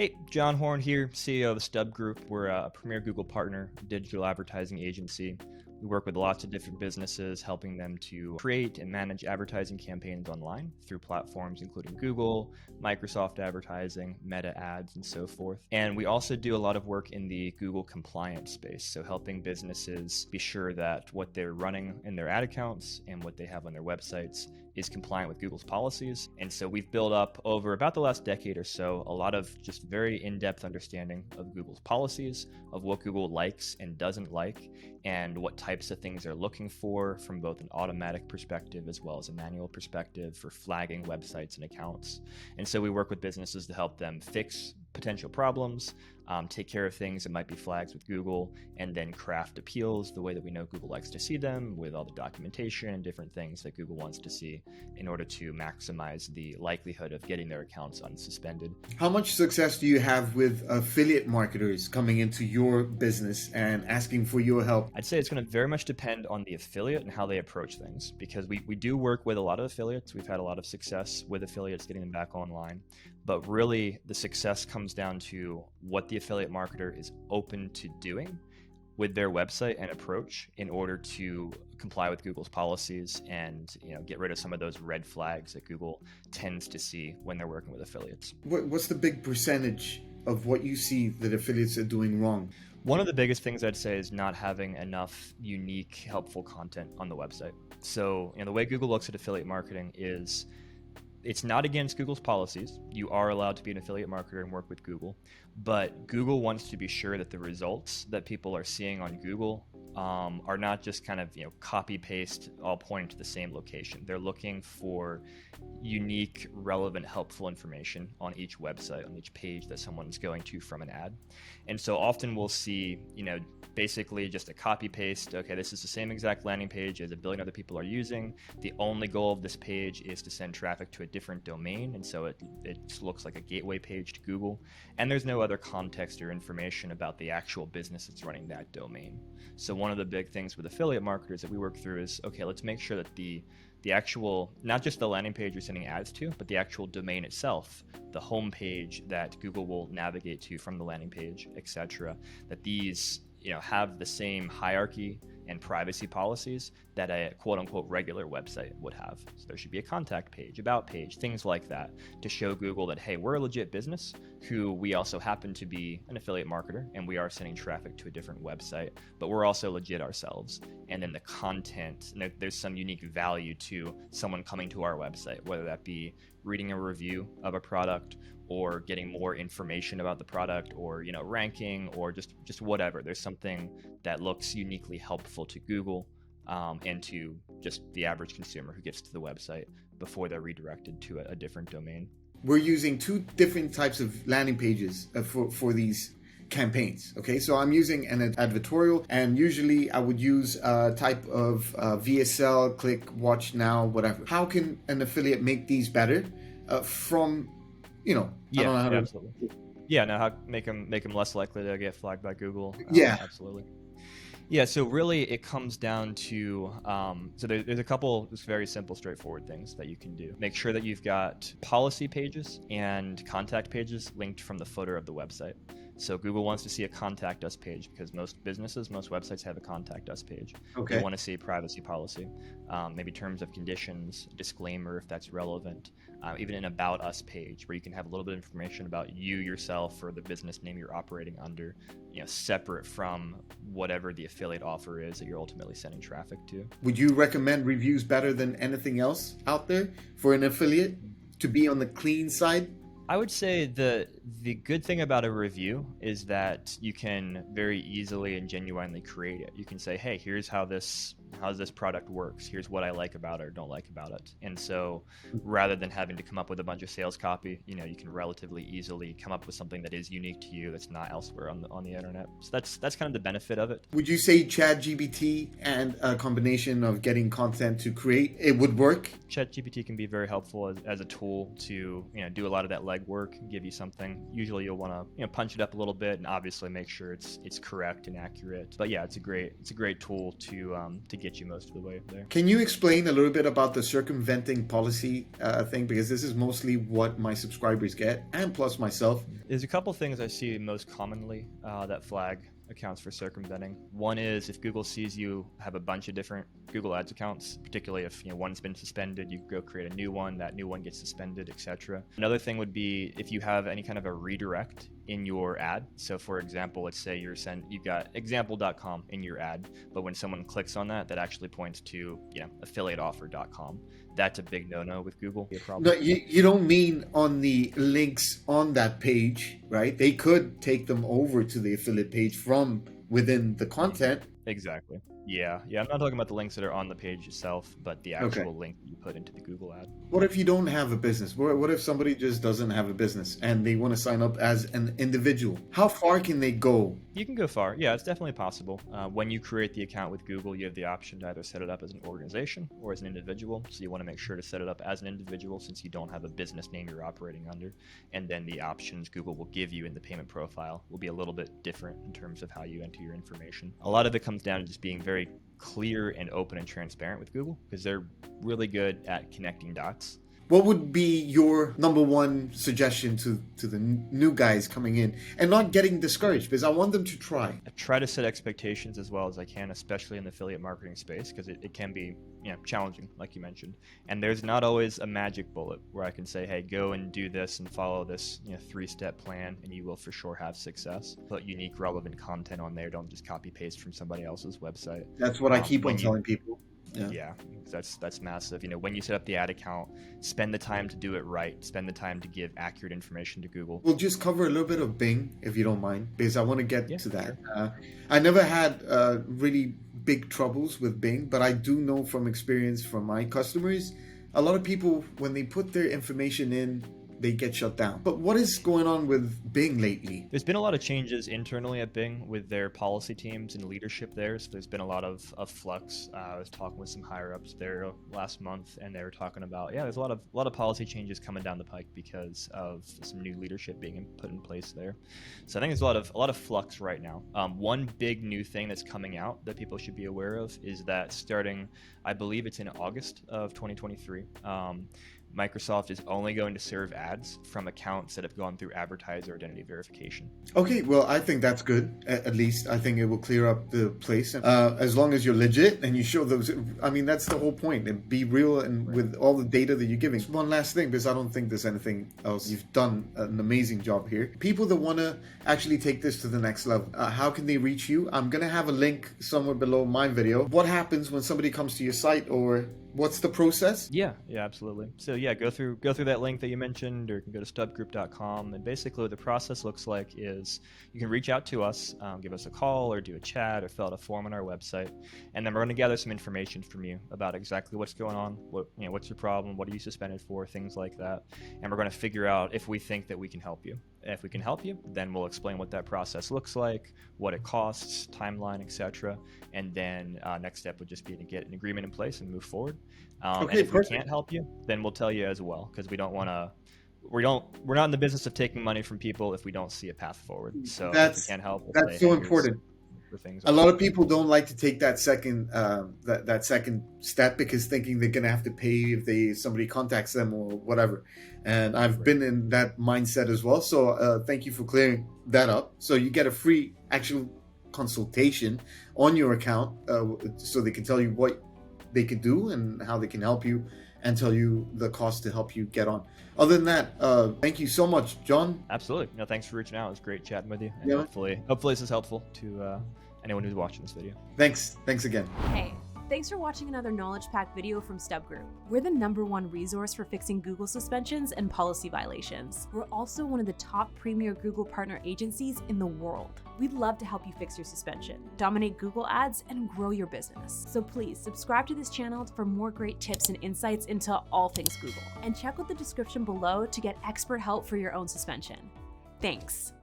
Hey, John Horn here, CEO of StubGroup. We're a premier Google partner, digital advertising agency. We work with lots of different businesses, helping them to create and manage advertising campaigns online through platforms including Google, Microsoft Advertising, Meta Ads, and so forth. And we also do a lot of work in the Google compliance space, so helping businesses be sure that what they're running in their ad accounts and what they have on their websites is compliant with Google's policies. And so we've built up over about the last decade or so a lot of just very in-depth understanding of Google's policies, of what Google likes and doesn't like, and what types of things they're looking for from both an automatic perspective as well as a manual perspective for flagging websites and accounts. And so we work with businesses to help them fix potential problems, take care of things that might be flags with Google, and then craft appeals the way that we know Google likes to see them, with all the documentation and different things that Google wants to see in order to maximize the likelihood of getting their accounts unsuspended. How much success do you have with affiliate marketers coming into your business and asking for your help? I'd say it's going to very much depend on the affiliate and how they approach things, because we do work with a lot of affiliates. We've had a lot of success with affiliates getting them back online, but really the success comes down to what the affiliate marketer is open to doing with their website and approach in order to comply with Google's policies and get rid of some of those red flags that Google tends to see when they're working with affiliates. What's the big percentage of what you see that affiliates are doing wrong? One of the biggest things I'd say is not having enough unique, helpful content on the website. So the way Google looks at affiliate marketing is it's not against Google's policies. You are allowed to be an affiliate marketer and work with Google, but Google wants to be sure that the results that people are seeing on Google are not just kind of copy paste all pointing to the same location. They're looking for unique, relevant, helpful information on each website, on each page that someone's going to from an ad. And so often we'll see basically just a copy paste. Okay, this is the same exact landing page as a billion other people are using. The only goal of this page is to send traffic to a different domain, and so it looks like a gateway page to Google, and there's no other context or information about the actual business that's running that domain. So one of the big things with affiliate marketers that we work through is, okay, let's make sure that the actual, not just the landing page you're sending ads to, but the actual domain itself, the home page that Google will navigate to from the landing page, etc., that these have the same hierarchy and privacy policies that a quote-unquote regular website would have. So there should be a contact page, about page, things like that, to show Google that, hey, we're a legit business who we also happen to be an affiliate marketer, and we are sending traffic to a different website, but we're also legit ourselves. And then the content, there's some unique value to someone coming to our website, whether that be reading a review of a product, or getting more information about the product, or ranking, or just whatever. There's something that looks uniquely helpful to Google and to just the average consumer who gets to the website before they're redirected to a different domain. We're using two different types of landing pages for these campaigns. Okay, so I'm using an advertorial, and usually I would use a type of VSL, click, watch now, whatever. How can an affiliate make these better from I don't know how to... Absolutely. Yeah, no, how make them less likely to get flagged by Google. Absolutely. Yeah, so really it comes down to, so there's a couple just very simple, straightforward things that you can do. Make sure that you've got policy pages and contact pages linked from the footer of the website. So Google wants to see a contact us page because most websites have a contact us page. Okay. They want to see privacy policy, maybe terms of conditions, disclaimer if that's relevant, even an about us page where you can have a little bit of information about you yourself or the business name you're operating under, separate from whatever the affiliate offer is that you're ultimately sending traffic to. Would you recommend reviews better than anything else out there for an affiliate to be on the clean side? I would say the good thing about a review is that you can very easily and genuinely create it. You can say, hey, here's how this product works. Here's what I like about it or don't like about it. And so rather than having to come up with a bunch of sales copy, you can relatively easily come up with something that is unique to you that's not elsewhere on the internet. So that's kind of the benefit of it. Would you say ChatGPT and a combination of getting content to create, it would work? ChatGPT can be very helpful as a tool to do a lot of that legwork, give you something. Usually you'll want to punch it up a little bit and obviously make sure it's correct and accurate. But yeah, it's a great tool to get you most of the way there. Can you explain a little bit about the circumventing policy thing? Because this is mostly what my subscribers get, and plus myself. There's a couple things I see most commonly that flag accounts for circumventing. One is if Google sees you have a bunch of different Google Ads accounts, particularly if one's been suspended, you go create a new one, that new one gets suspended, etc. Another thing would be if you have any kind of a redirect in your ad. So for example, let's say you've got example.com in your ad, but when someone clicks on that, that actually points to affiliateoffer.com. That's a big no-no with Google. No, you don't mean on the links on that page, right? They could take them over to the affiliate page from within the content. Exactly. Yeah. I'm not talking about the links that are on the page itself, but the actual link you put into the Google ad. What if you don't have a business? What if somebody just doesn't have a business and they want to sign up as an individual? How far can they go? You can go far. Yeah, it's definitely possible. When you create the account with Google, you have the option to either set it up as an organization or as an individual. So you want to make sure to set it up as an individual since you don't have a business name you're operating under. And then the options Google will give you in the payment profile will be a little bit different in terms of how you enter your information. A lot of it comes down to just being very clear and open and transparent with Google because they're really good at connecting dots. What would be your number one suggestion to the new guys coming in and not getting discouraged? Because I want them to try. I try to set expectations as well as I can, especially in the affiliate marketing space, because it can be challenging, like you mentioned. And there's not always a magic bullet where I can say, hey, go and do this and follow this 3-step plan and you will for sure have success. Put unique, relevant content on there. Don't just copy paste from somebody else's website. That's what I keep on telling people. Yeah, that's massive. When you set up the ad account, spend the time to do it right. Spend the time to give accurate information to Google. We'll just cover a little bit of Bing, if you don't mind, because I want to get to that. Sure. I never had really big troubles with Bing, but I do know from experience from my customers, a lot of people, when they put their information in, they get shut down. But what is going on with Bing lately? There's been a lot of changes internally at Bing with their policy teams and leadership there. So there's been a lot of flux. I was talking with some higher ups there last month, and they were talking about there's a lot of policy changes coming down the pike because of some new leadership being put in place there. So I think there's a lot of flux right now. One big new thing that's coming out that people should be aware of is that starting, I believe it's in August of 2023. Microsoft is only going to serve ads from accounts that have gone through advertiser identity verification. Okay, well, I think that's good. At least I think it will clear up the place. As long as you're legit and you show those, I mean, that's the whole point. And be real and with all the data that you're giving. One last thing, because I don't think there's anything else. You've done an amazing job here. People that want to actually take this to the next level, how can they reach you? I'm going to have a link somewhere below my video. What happens when somebody comes to your site, or what's the process? Yeah, absolutely. So go through that link that you mentioned, or you can go to StubGroup.com. And basically what the process looks like is you can reach out to us, give us a call or do a chat or fill out a form on our website. And then we're going to gather some information from you about exactly what's going on, what's your problem, what are you suspended for, things like that. And we're going to figure out if we think that we can help you. If we can help you, then we'll explain what that process looks like, what it costs, timeline, etc. And then next step would just be to get an agreement in place and move forward. And if we can't help you, then we'll tell you as well, because we don't want to. We're not in the business of taking money from people if we don't see a path forward. So if we can't help, that's so important. A lot of people don't like to take that second that second step because thinking they're gonna have to pay if somebody contacts them or whatever. And I've been in that mindset as well. So thank you for clearing that up. So you get a free actual consultation on your account, so they can tell you what they can do and how they can help you, and tell you the cost to help you get on. Other than that, thank you so much, John. Absolutely. No, thanks for reaching out. It was great chatting with you. And hopefully this is helpful to anyone who's watching this video. Thanks again. Hey, thanks for watching another knowledge pack video from StubGroup. We're the #1 resource for fixing Google suspensions and policy violations. We're also one of the top premier Google partner agencies in the world. We'd love to help you fix your suspension, dominate Google ads, and grow your business. So please subscribe to this channel for more great tips and insights into all things Google. And check out the description below to get expert help for your own suspension. Thanks.